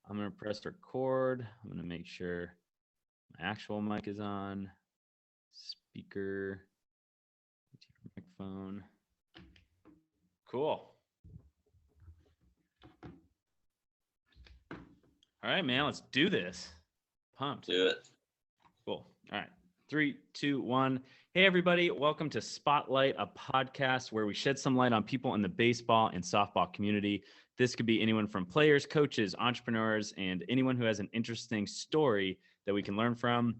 I'm going to press record. I'm going to make sure my actual mic is on. Speaker, microphone. Cool. All right, man, let's do this. Pumped. Do it. Cool. All right. 3, 2, 1. Hey, everybody. Welcome to Spotlight, a podcast where we shed some light on people in the baseball and softball community. This could be anyone from players, coaches, entrepreneurs, and anyone who has an interesting story that we can learn from.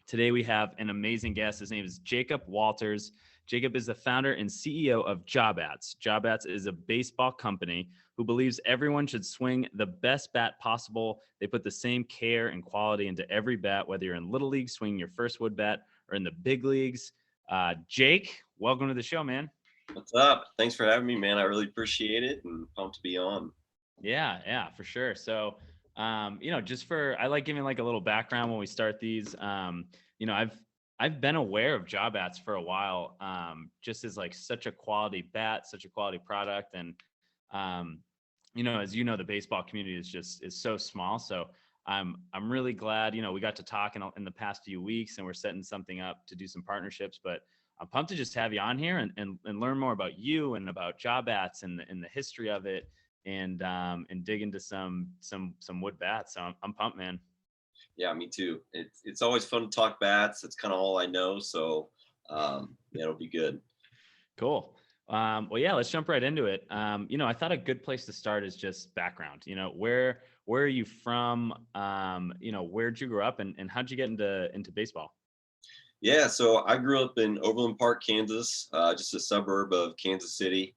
Today, we have an amazing guest. His name is Jacob Walters. Jacob is the founder and CEO of JobAts. JobAts is a baseball company who believes everyone should swing the best bat possible. They put the same care and quality into every bat, whether you're in Little League swinging your first wood bat or in the big leagues. Jake, welcome to the show, man. What's up? Thanks for having me, man. I really appreciate it and pumped to be on. Yeah, for sure. So, I like giving like a little background when we start these. I've been aware of JobAts for a while, just as like such a quality bat, such a quality product, and as you know, the baseball community is so small. So I'm really glad, we got to talk in the past few weeks, and we're setting something up to do some partnerships. But I'm pumped to just have you on here and learn more about you and about JobAts and the history of it, and dig into some wood bats. So I'm pumped, man. Yeah, me too. It's always fun to talk bats. That's kind of all I know. So it'll be good. Cool. Well, yeah, let's jump right into it. I thought a good place to start is just background. Where are you from? Where'd you grow up, and how'd you get into baseball? Yeah, so I grew up in Overland Park, Kansas, just a suburb of Kansas City.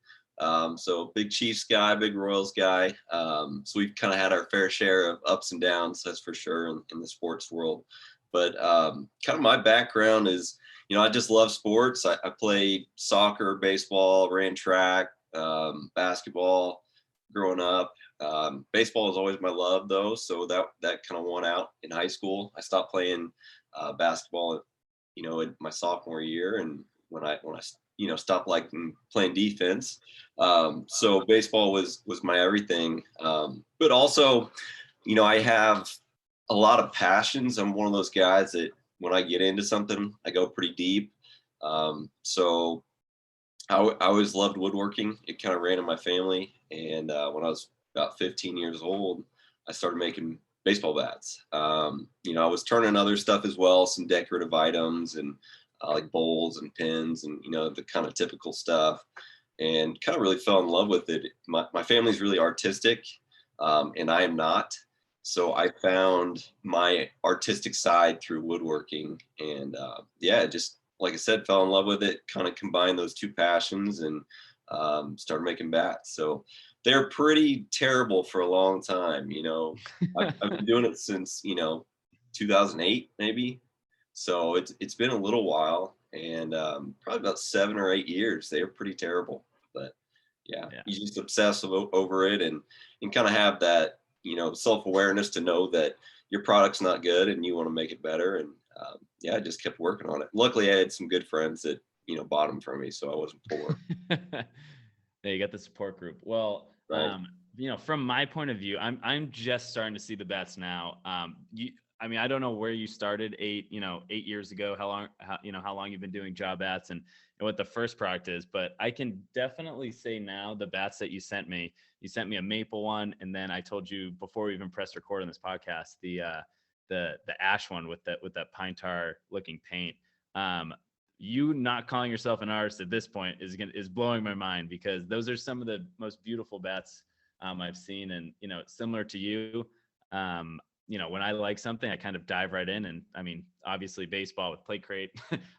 So big Chiefs guy, big Royals guy. So we've kind of had our fair share of ups and downs, that's for sure, in the sports world. But kind of my background is, I just love sports. I played soccer, baseball, ran track, basketball growing up. Baseball was always my love, though, so that kind of won out in high school. I stopped playing basketball, in my sophomore year, and when I stopped liking playing defense. So baseball was my everything. But also, I have a lot of passions. I'm one of those guys that when I get into something, I go pretty deep. So I always loved woodworking. It kind of ran in my family. And when I was about 15 years old, I started making baseball bats. I was turning other stuff as well, some decorative items and like bowls and pins and, the kind of typical stuff, and kind of really fell in love with it. My family's really artistic, and I am not. So I found my artistic side through woodworking, and just like I said, fell in love with it, kind of combined those two passions, and started making bats. So they're pretty terrible for a long time. I've been doing it since 2008 maybe. So it's been a little while, and probably about 7 or 8 years. They were pretty terrible, but yeah. You just obsess over it, and kind of have that self-awareness to know that your product's not good and you want to make it better. And I just kept working on it. Luckily, I had some good friends that bought them for me, so I wasn't poor. Yeah, you got the support group. Well, right. From my point of view, I'm just starting to see the bats now. I don't know where you started 8 years ago, how long you've been doing JobAts and what the first product is, but I can definitely say now the bats that you sent me a maple one. And then I told you before we even pressed record on this podcast, the ash one with that pine tar looking paint. You not calling yourself an artist at this point is blowing my mind, because those are some of the most beautiful bats I've seen. And, similar to you, when I like something, I kind of dive right in. And obviously baseball with Plate Crate,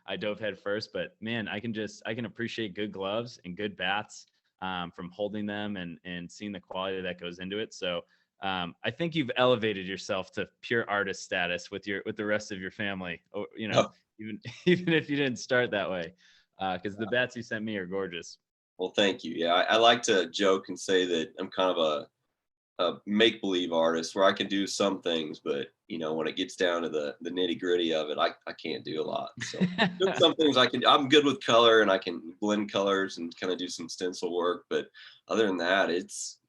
I dove head first, but man, I can appreciate good gloves and good bats from holding them and seeing the quality that goes into it. So I think you've elevated yourself to pure artist status with the rest of your family, even if you didn't start that way, because the bats you sent me are gorgeous. Well, thank you. Yeah, I like to joke and say that I'm kind of a make-believe artist, where I can do some things, but when it gets down to the nitty-gritty of it, I can't do a lot. So some things I'm good with color, and I can blend colors and kind of do some stencil work, but other than that, it's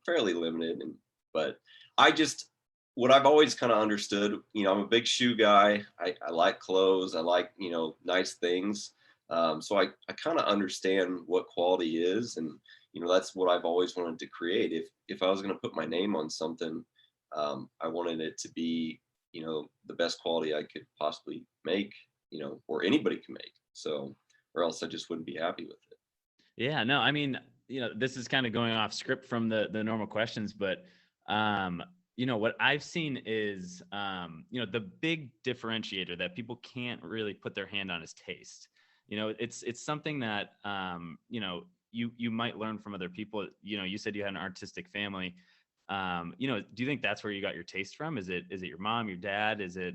fairly limited. But I just, what I've always kind of understood, I'm a big shoe guy. I like clothes. I like, nice things. So I kind of understand what quality is. And, that's what I've always wanted to create. If I was going to put my name on something, I wanted it to be, the best quality I could possibly make, or anybody can make. So, or else I just wouldn't be happy with it. Yeah, no, I mean, this is kind of going off script from the normal questions, but what I've seen is the big differentiator that people can't really put their hand on is taste. It's something that you might learn from other people. You said you had an artistic family. Do you think that's where you got your taste from? Is it your mom, your dad? Is it,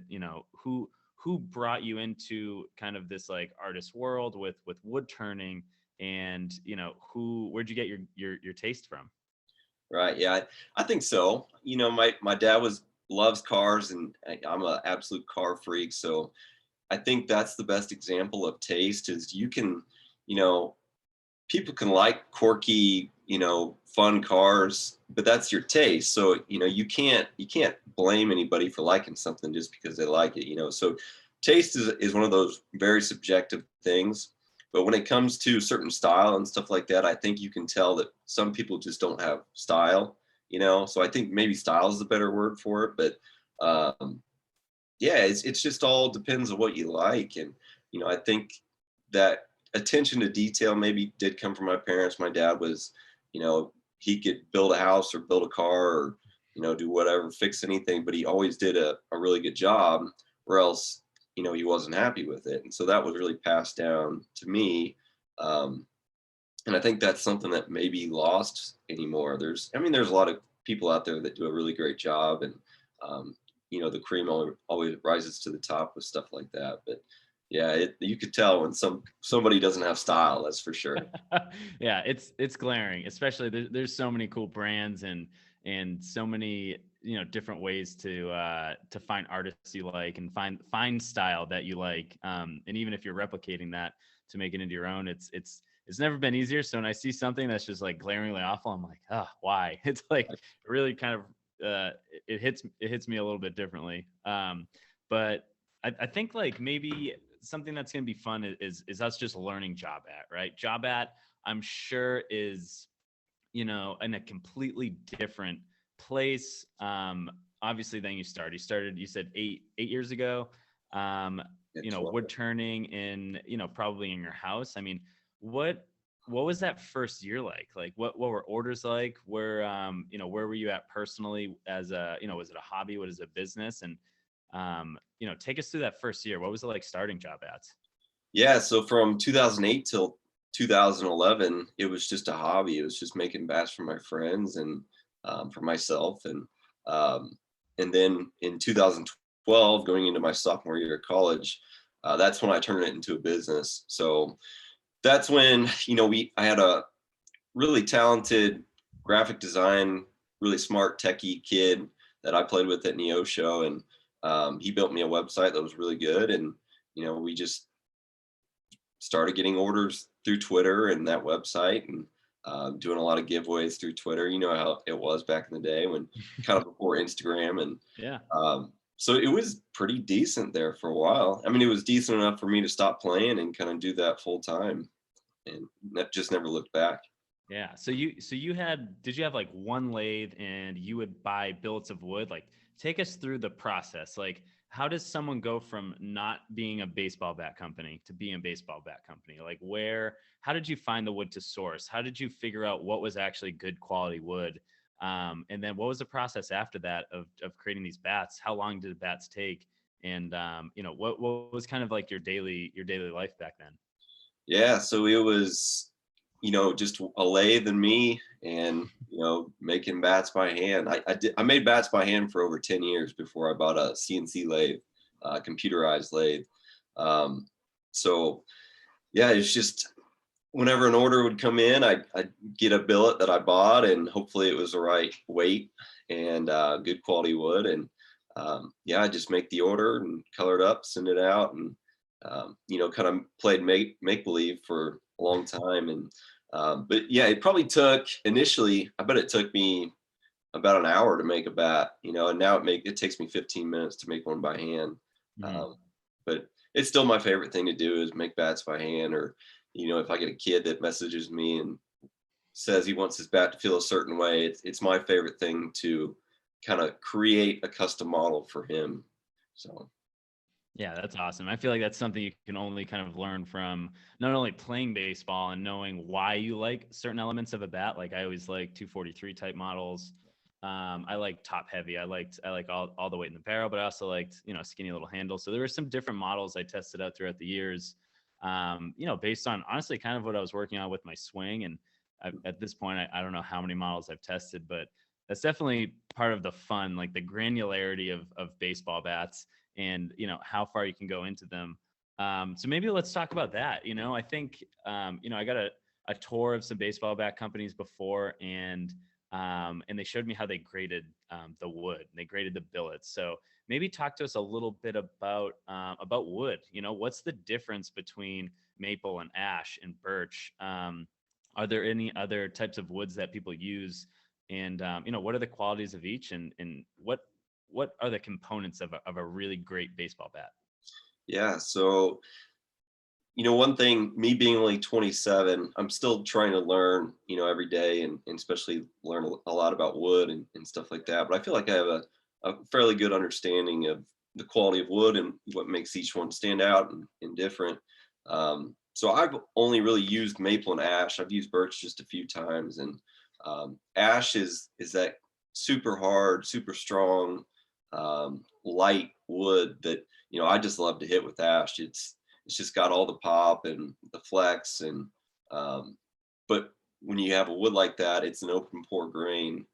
who brought you into kind of this like artist world with wood turning? And where'd you get your taste from? Right. Yeah, I think so. My dad loves cars, and I'm an absolute car freak. So I think that's the best example of taste is you can, you know, people can like quirky, fun cars, but that's your taste. So, you can't blame anybody for liking something just because they like it. So taste is one of those very subjective things. But when it comes to certain style and stuff like that, I think you can tell that some people just don't have style. So I think maybe style is the better word for it. But yeah, it's just all depends on what you like. And, I think that attention to detail maybe did come from my parents. My dad was, he could build a house or build a car or, do whatever, fix anything, but he always did a really good job, or else, he wasn't happy with it. And so that was really passed down to me. Um, and I think that's something that may be lost anymore. There's a lot of people out there that do a really great job, and um, the cream always rises to the top with stuff like that. But yeah, you could tell when somebody doesn't have style. That's for sure. Yeah, it's glaring, especially there's so many cool brands and so many different ways to find artists you like and find style that you like, and even if you're replicating that to make it into your own, it's never been easier. So when I see something that's just like glaringly awful, I'm like, oh, why? It's like really kind of it hits me a little bit differently. But I think like maybe something that's going to be fun is us just learning job at, right? Job at, I'm sure is, in a completely different place. Obviously than you started. You said 8 years ago. Wood turning in, probably in your house. I mean, what was that first year like? Like what were orders like? Where were you at personally as was it a hobby? What is a business? And take us through that first year. What was it like starting job ads? Yeah, so from 2008 till 2011, it was just a hobby. It was just making bats for my friends and for myself. And then in 2012, going into my sophomore year of college, that's when I turned it into a business. So that's when, I had a really talented graphic design, really smart techie kid that I played with at Neosho. And he built me a website that was really good. And, we just started getting orders through Twitter and that website, and doing a lot of giveaways through Twitter. You know how it was back in the day, when kind of before Instagram. And Yeah. so it was pretty decent there for a while. It was decent enough for me to stop playing and kind of do that full time, and that just never looked back. Yeah. Did you have like one lathe and you would buy billets of wood? Like take us through the process. Like how does someone go from not being a baseball bat company to being a baseball bat company? Like how did you find the wood to source? How did you figure out what was actually good quality wood? And then what was the process after that of creating these bats? How long did the bats take? And what was kind of like your daily life back then? Yeah, so it was, just a lathe and me, and making bats by hand. I made bats by hand for over 10 years before I bought a CNC lathe, computerized lathe. So yeah, it's just whenever an order would come in, I'd get a billet that I bought, and hopefully it was the right weight and good quality wood. And yeah, I just make the order and color it up, send it out, and kind of played make believe for a long time. And but yeah, it probably took initially, I bet it took me about an hour to make a bat, and now it takes me 15 minutes to make one by hand. Mhm. Um, but it's still my favorite thing to do is make bats by hand, or if I get a kid that messages me and says he wants his bat to feel a certain way, it's my favorite thing to kind of create a custom model for him. So Yeah, that's awesome. I feel like that's something you can only kind of learn from not only playing baseball and knowing why you like certain elements of a bat. Like I always like 243 type models. I like top heavy. I like all the weight in the barrel, but I also liked, skinny little handle. So there were some different models I tested out throughout the years. Based on honestly kind of what I was working on with my swing. And at this point, I don't know how many models I've tested, but that's definitely part of the fun, like the granularity of baseball bats and how far you can go into them. So maybe let's talk about that. I think I got a tour of some baseball bat companies before, and they showed me how they graded the wood. They graded the billets. So maybe talk to us a little bit about wood. What's the difference between maple and ash and birch? Are there any other types of woods that people use? And what are the qualities of each, and what are the components of a really great baseball bat? yeah, so one thing, me being only 27, I'm still trying to learn, every day, and especially learn a lot about wood and stuff like that. But I feel like I have a fairly good understanding of the quality of wood and what makes each one stand out and different. So I've only really used maple and ash. I've used birch just a few times, and ash is that super hard, super strong, light wood that I just love to hit with ash. It's just got all the pop and the flex, and but when you have a wood like that, it's an open pore grain,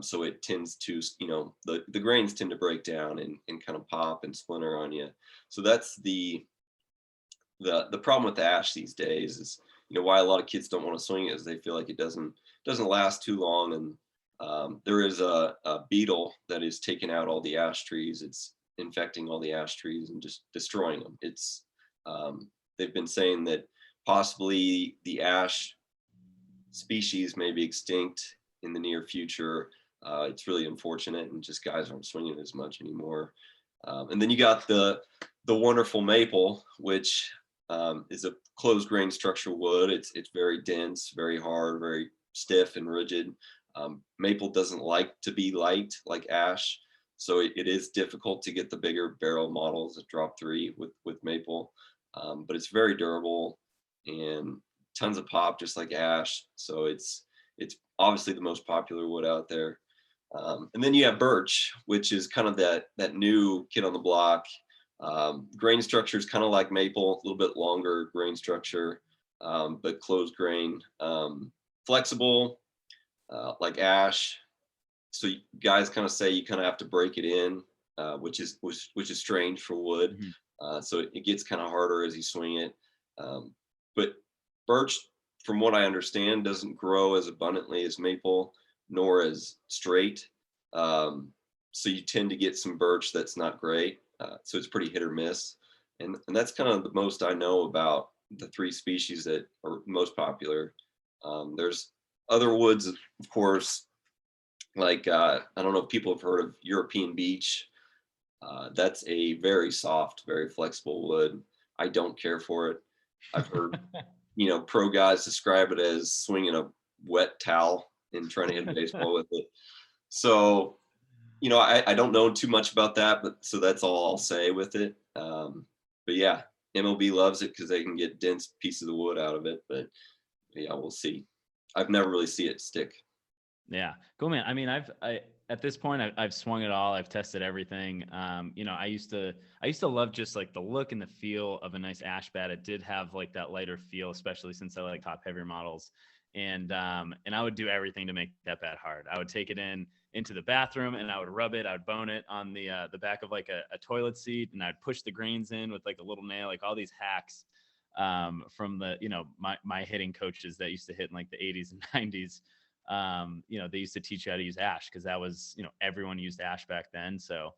so it tends to, the grains tend to break down and kind of pop and splinter on you. So that's the problem with ash these days is, why a lot of kids don't want to swing it is they feel like it doesn't last too long. And there is a beetle that is taking out all the ash trees. It's infecting all the ash trees and just destroying them. They've been saying that possibly the ash species may be extinct in the near future. It's really unfortunate, and just guys aren't swinging as much anymore. And then you got the wonderful maple, which is a closed grain structural wood. It's very dense, very hard, very stiff and rigid. Maple doesn't like to be light like ash, so it is difficult to get the bigger barrel models at drop 3 with maple. But it's very durable and tons of pop, just like ash. So it's obviously the most popular wood out there. And then you have birch, which is kind of that new kid on the block. Grain structure is kind of like maple, a little bit longer grain structure, but closed grain, flexible, like ash. So guys kind of say you kind of have to break it in, which is strange for wood. Mhm. So it gets kind of harder as you swing it. But birch, from what I understand, doesn't grow as abundantly as maple, nor as straight. So you tend to get some birch that's not great. So it's pretty hit or miss. And that's kind of the most I know about the 3 species that are most popular. There's other woods, of course, like I don't know if people have heard of European beech. That's a very soft, very flexible wood. I don't care for it. I've heard, pro guys describe it as swinging a wet towel and trying to hit a baseball with it. So, I don't know too much about that, but so that's all I'll say with it. But yeah, MLB loves it because they can get dense pieces of wood out of it. But yeah, we'll see. I've never really see it stick. Yeah, cool, man. I mean, at this point, I've swung it all. I've tested everything. I used to love just like the look and the feel of a nice ash bat. It did have like that lighter feel, especially since I like top heavier models. And I would do everything to make that bat hard. I would take it into the bathroom and I would rub it. I would bone it on the back of like a toilet seat, and I'd push the grains in with like a little nail, like all these hacks from the my hitting coaches that used to hit in like the 80s and 90s. They used to teach you how to use ash because that was, everyone used ash back then. So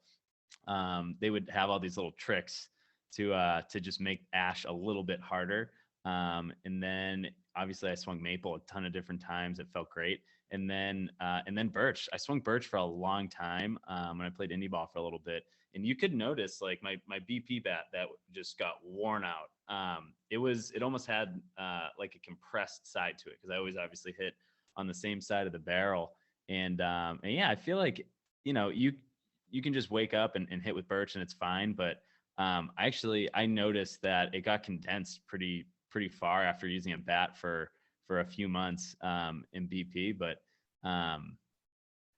they would have all these little tricks to just make ash a little bit harder. And then obviously I swung maple a ton of different times. It felt great. and then Birch. I swung Birch for a long time when I played indie ball for a little bit, and you could notice like my BP bat that just got worn out. It almost had like a compressed side to it because I always obviously hit on the same side of the barrel, and yeah, I feel like you can just wake up and hit with Birch and it's fine, but I noticed that it got condensed pretty far after using a bat for a few months in BP, but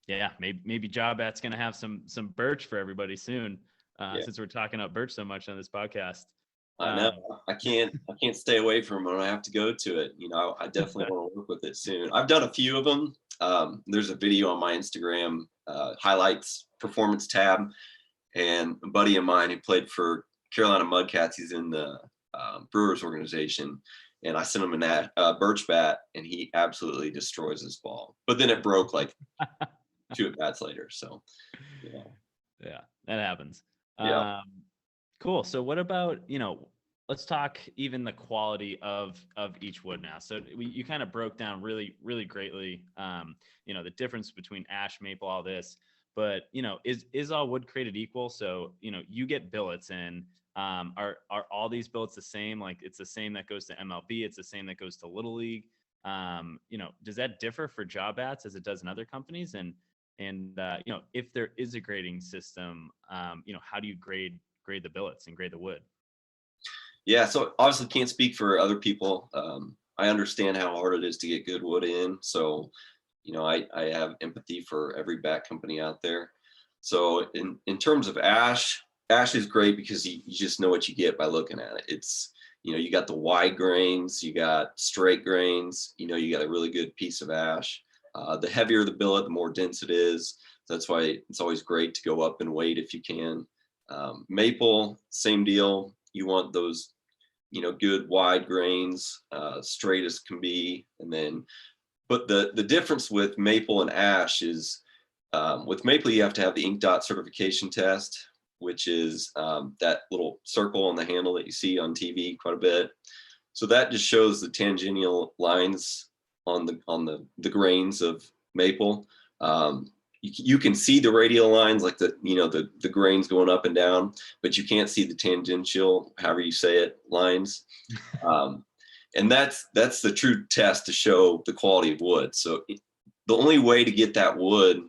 yeah, maybe Job Bat's gonna have some Birch for everybody soon, Yeah. since we're talking about Birch so much on this podcast. I know. I can't stay away from it when I have to go to it. I definitely want to work with it soon. I've done a few of them. There's a video on my Instagram highlights performance tab, and a buddy of mine who played for Carolina Mudcats, he's in the Brewers organization, and I sent him an Birch bat, and he absolutely destroys his ball. But then it broke like 2 at bats later. So yeah, that happens. Yeah. Cool. So what about, let's talk even the quality of each wood now. So you kind of broke down really, really greatly, the difference between ash, maple, all this, but, is all wood created equal? So, you get billets in, are all these billets the same? Like it's the same that goes to MLB. It's the same that goes to Little League. Does that differ for job bats as it does in other companies? And if there is a grading system, how do you grade the billets and grade the wood? Yeah, so obviously can't speak for other people. I understand how hard it is to get good wood in. So, I have empathy for every bat company out there. So in terms of ash is great because you just know what you get by looking at it. It's, you got the wide grains, you got straight grains, you got a really good piece of ash. The heavier the billet, the more dense it is. That's why it's always great to go up in weight if you can. Maple, same deal. You want those, good wide grains, straight as can be. And then, but the difference with maple and ash is with maple, you have to have the ink dot certification test, which is that little circle on the handle that you see on TV quite a bit. So that just shows the tangential lines on the grains of maple. You can see the radial lines, like the grains going up and down, but you can't see the tangential, however you say it, lines. And that's the true test to show the quality of wood. So the only way to get that wood,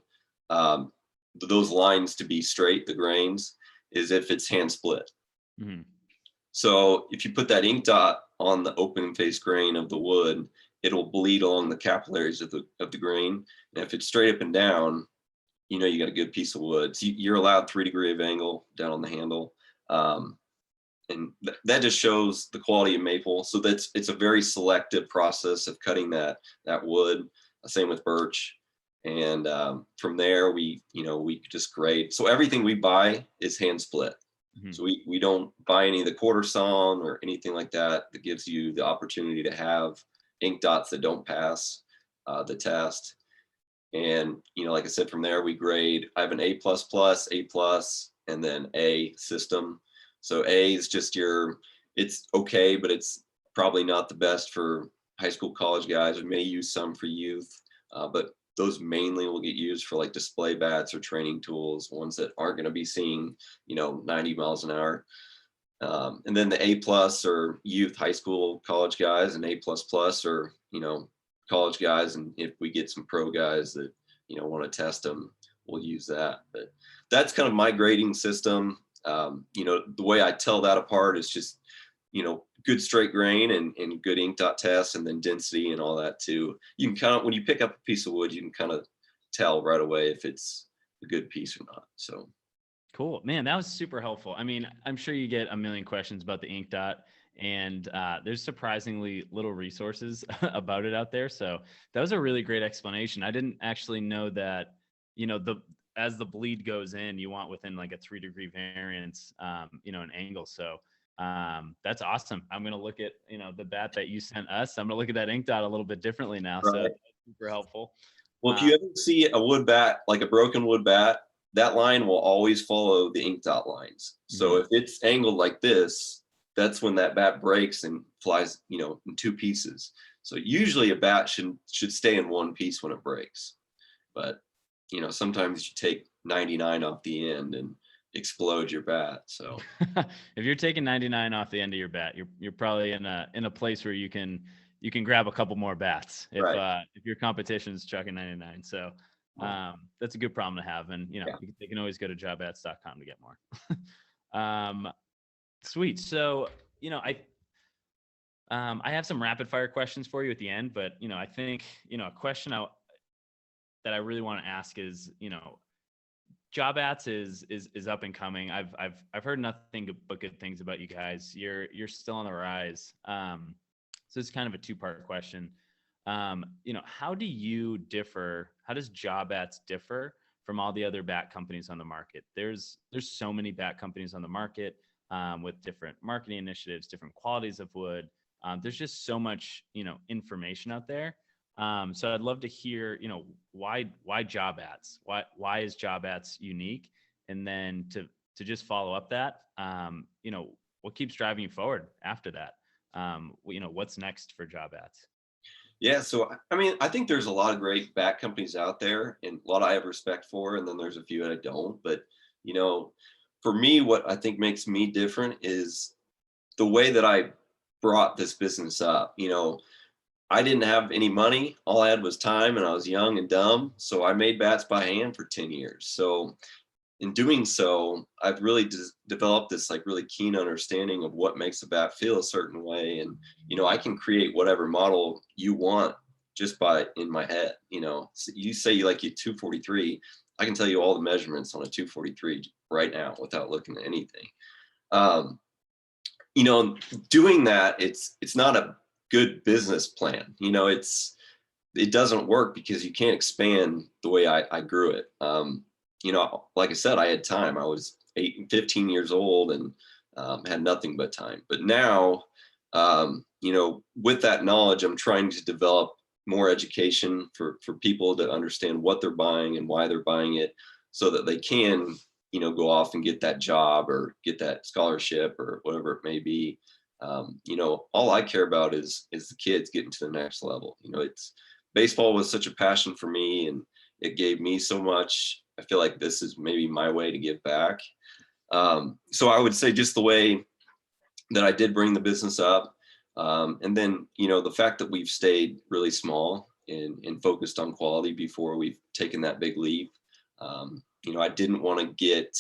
those lines to be straight, the grains, is if it's hand split. Mm-hmm. So if you put that ink dot on the open face grain of the wood, it'll bleed along the capillaries of the grain. And if it's straight up and down, you got a good piece of wood. So you're allowed 3 degrees of angle down on the handle. And that just shows the quality of maple. So it's a very selective process of cutting that wood. Same with birch. And from there, we just grade. So everything we buy is hand split. Mm-hmm. So we don't buy any of the quarter sawn or anything like that gives you the opportunity to have ink dots that don't pass the test. And, like I said, from there we grade. I have an A++, A+, and then A system. So A is just it's okay, but it's probably not the best for high school, college guys. We may use some for youth, but those mainly will get used for like display bats or training tools, ones that aren't going to be seeing, 90 miles an hour. And then the A+ are youth, high school, college guys, and A++ are, college guys. And if we get some pro guys that, want to test them, we'll use that. But that's kind of my grading system. The way I tell that apart is just, good straight grain and good ink dot test, and then density and all that too. You can when you pick up a piece of wood, you can kind of tell right away if it's a good piece or not. So cool, man. That was super helpful. I mean, I'm sure you get a million questions about the ink dot, and there's surprisingly little resources about it out there. So that was a really great explanation. I didn't actually know that, as the bleed goes in, you want within like a 3 degree variance, an angle. So that's awesome. I'm going to look at, the bat that you sent us. I'm going to look at that ink dot a little bit differently now. Right. So that's super helpful. Well, if you ever see a wood bat, like a broken wood bat, that line will always follow the ink dot lines. So if it's angled like this, that's when that bat breaks and flies, in 2 pieces. So usually a bat should stay in one piece when it breaks. But sometimes you take 99 off the end and explode your bat. So If you're taking 99 off the end of your bat, you're probably in a place where you can grab a couple more bats right. if your competition is chucking 99. So that's a good problem to have, and Yeah. they can always go to jobbats.com to get more. Sweet. So I have some rapid fire questions for you at the end, but I think a question that I really want to ask is Job Ats is up and coming. I've heard nothing but good things about you guys. You're still on the rise. So it's kind of a two-part question. How do you differ? How does Job Ats differ from all the other bat companies on the market? There's so many bat companies on the market with different marketing initiatives, different qualities of wood. There's just so much information out there. So I'd love to hear, why Job Ats? Why is Job Ats unique? And then to just follow up that, what keeps driving you forward after that? What's next for Job Ats? Yeah, so I mean, I think there's a lot of great bat companies out there, and a lot I have respect for, and then there's a few that I don't. But for me, what I think makes me different is the way that I brought this business up. I didn't have any money. All I had was time, and I was young and dumb. So I made bats by hand for 10 years. So in doing so, I've really developed this like really keen understanding of what makes a bat feel a certain way. And, I can create whatever model you want just by in my head. So you say you like your 243, I can tell you all the measurements on a 243 right now without looking at anything. Doing that, it's not a good business plan. It doesn't work because you can't expand the way I grew it. Like I said, I had time. I was 15 years old and had nothing but time. But now, with that knowledge, I'm trying to develop more education for people to understand what they're buying and why they're buying it, so that they can, go off and get that job or get that scholarship or whatever it may be. All I care about is the kids getting to the next level. It's baseball was such a passion for me, and it gave me so much. I feel like this is maybe my way to give back. So I would say just the way that I did bring the business up. And then, the fact that we've stayed really small and focused on quality before we've taken that big leap. I didn't want to get,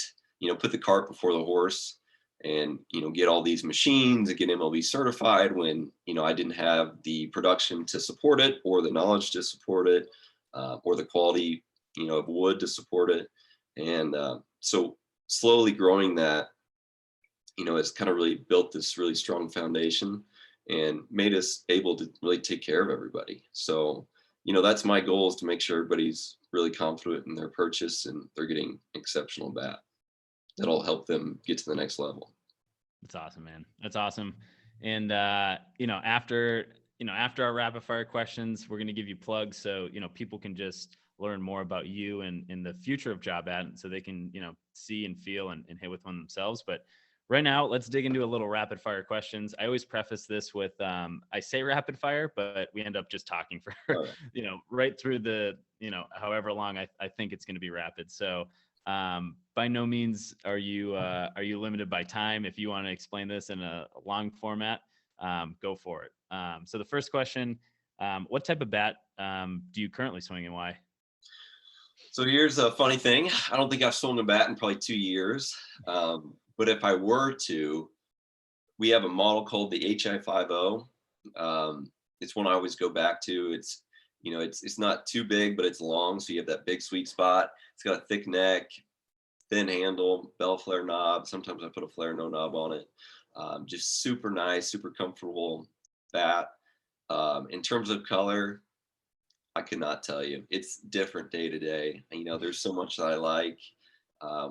put the cart before the horse and, get all these machines and get MLB certified when, I didn't have the production to support it or the knowledge to support it or the quality, of wood to support it. And so slowly growing that, it's kind of really built this really strong foundation and made us able to really take care of everybody. So, that's my goal, is to make sure everybody's really confident in their purchase and they're getting exceptional bat that'll help them get to the next level. That's awesome, man. That's awesome. And after our rapid fire questions, we're going to give you plugs so people can just learn more about you and in the future of Job Ad, so they can see and feel and hit with one themselves. But right now, let's dig into a little rapid fire questions. I always preface this with I say rapid fire, but we end up just talking for right through the however long I think it's going to be rapid. So by no means are you limited by time. If you want to explain this in a long format, go for it. So the first question, what type of bat do you currently swing and why? So here's a funny thing. I don't think I've swung a bat in probably 2 years. But if I were to, we have a model called the HI50. It's one I always go back to. It's, it's not too big, but it's long. So you have that big sweet spot. It's got a thick neck, thin handle, bell flare knob. Sometimes I put a flare no knob on it. Just super nice, super comfortable bat. In terms of color, I could not tell you. It's different day to day. There's so much that I like.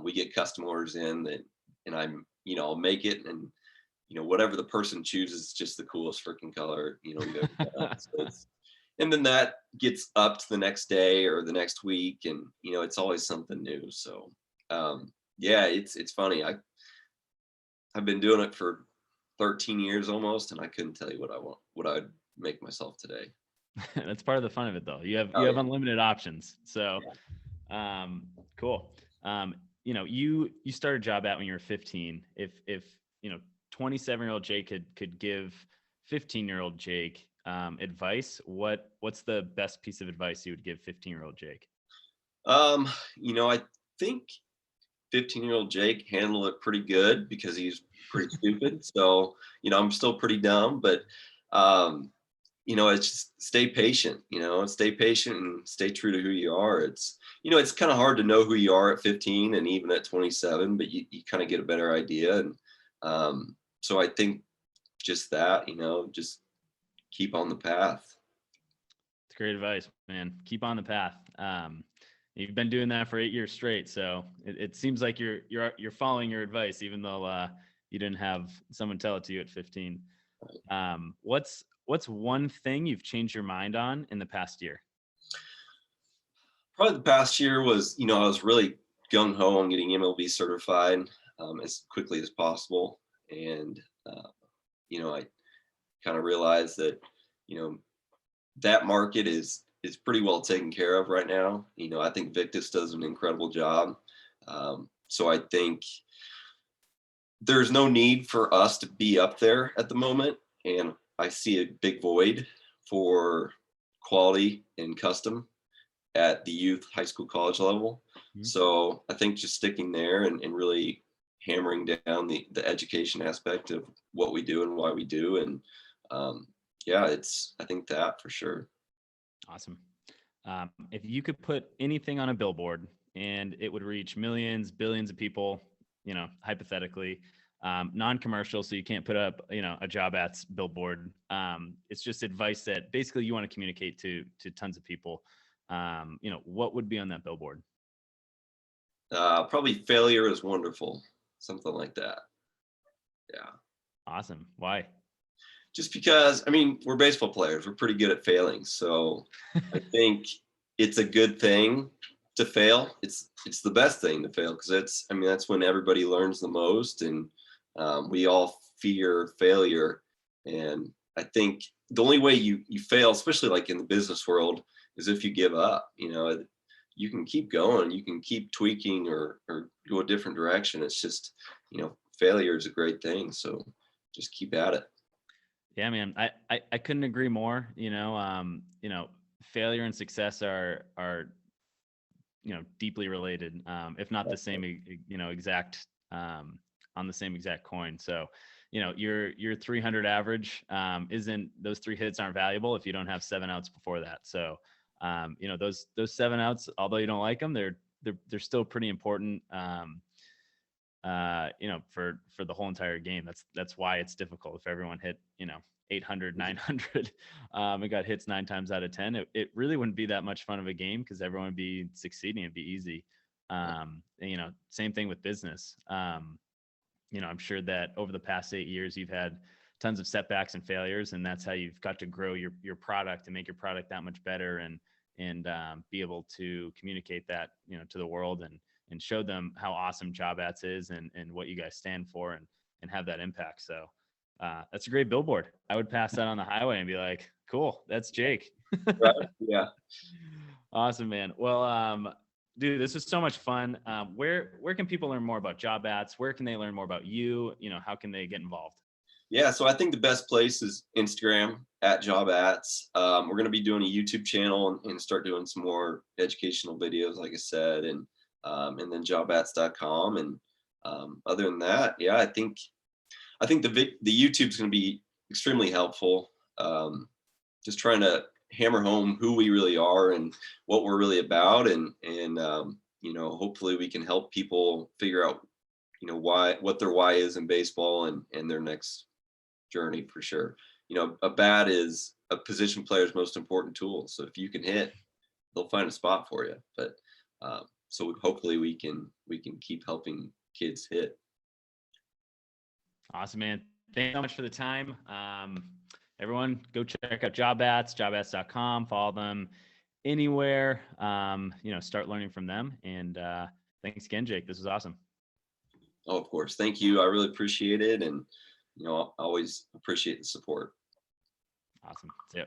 We get custom orders in that, and I'll make it, and whatever the person chooses, it's just the coolest freaking color. So and then that gets up to the next day or the next week, and it's always something new. So yeah, it's funny. I've been doing it for 13 years almost, and I couldn't tell you what I'd make myself today. That's part of the fun of it, though. You have Oh yeah. unlimited options. So, Yeah. cool. You started job at when you were 15. If 27-year-old Jake could give 15-year-old Jake advice, what's the best piece of advice you would give 15-year-old Jake? Um, I think 15-year-old Jake handled it pretty good because he's pretty stupid. So, I'm still pretty dumb, but um, it's just stay patient, and stay patient and stay true to who you are. It's kind of hard to know who you are at 15 and even at 27, but you kind of get a better idea. And so I think just that, just keep on the path. It's great advice, man. Keep on the path. You've been doing that for 8 years straight, so it seems like you're following your advice, even though you didn't have someone tell it to you at 15. What's one thing you've changed your mind on in the past year? Probably the past year was, I was really gung ho on getting MLB certified as quickly as possible. And, I kind of realized that, you know, that market is pretty well taken care of right now. I think Victus does an incredible job. So I think there's no need for us to be up there at the moment. And I see a big void for quality and custom at the youth, high school, college level. Mhm. So I think just sticking there and really hammering down the education aspect of what we do and why we do. And yeah, I think that for sure. Awesome. If you could put anything on a billboard and it would reach millions, billions of people, hypothetically, non-commercial, so you can't put up, a job ads billboard. It's just advice that basically you want to communicate to tons of people. What would be on that billboard? Probably failure is wonderful, something like that. Yeah. Awesome. Why? Just because, I mean, we're baseball players, we're pretty good at failing. So I think it's a good thing to fail. It's the best thing to fail because that's when everybody learns the most, and we all fear failure. And I think the only way you fail, especially like in the business world, is if you give up. You can keep going, you can keep tweaking or go a different direction. It's just, failure is a great thing. So just keep at it. Yeah, man, I couldn't agree more. Failure and success are deeply related, if not the same, exact, on the same exact coin. So, your 300 average, isn't those 3 hits aren't valuable if you don't have 7 outs before that. So, those 7 outs, although you don't like them, they're still pretty important. For the whole entire game. That's why it's difficult. If everyone hit, 800, 900, and got hits 9 times out of 10, it really wouldn't be that much fun of a game because everyone would be succeeding. It'd be easy. Same thing with business. I'm sure that over the past 8 years, you've had tons of setbacks and failures, and that's how you've got to grow your product and make your product that much better and be able to communicate that, to the world and show them how awesome Job Ats is and what you guys stand for and have that impact. So that's a great billboard. I would pass that on the highway and be like, cool, that's Jake. Right. Yeah. Awesome, man. Well, dude, this was so much fun. Where can people learn more about Job Ats? Where can they learn more about you? How can they get involved? Yeah, so I think the best place is Instagram at Job Ats. We're going to be doing a YouTube channel and start doing some more educational videos, like I said, and then jobats.com. And other than that, yeah, I think the YouTube's going to be extremely helpful. Just trying to hammer home who we really are and what we're really about, and hopefully we can help people figure out what their why is in baseball and their next journey for sure. A bat is a position player's most important tool. So if you can hit, they'll find a spot for you. But so hopefully we can keep helping kids hit. Awesome, man. Thanks so much for the time. Everyone go check out Job Ats, jobats.com, follow them anywhere, start learning from them. And thanks again, Jake. This was awesome. Oh, of course. Thank you. I really appreciate it. And, I always appreciate the support. Awesome. See ya.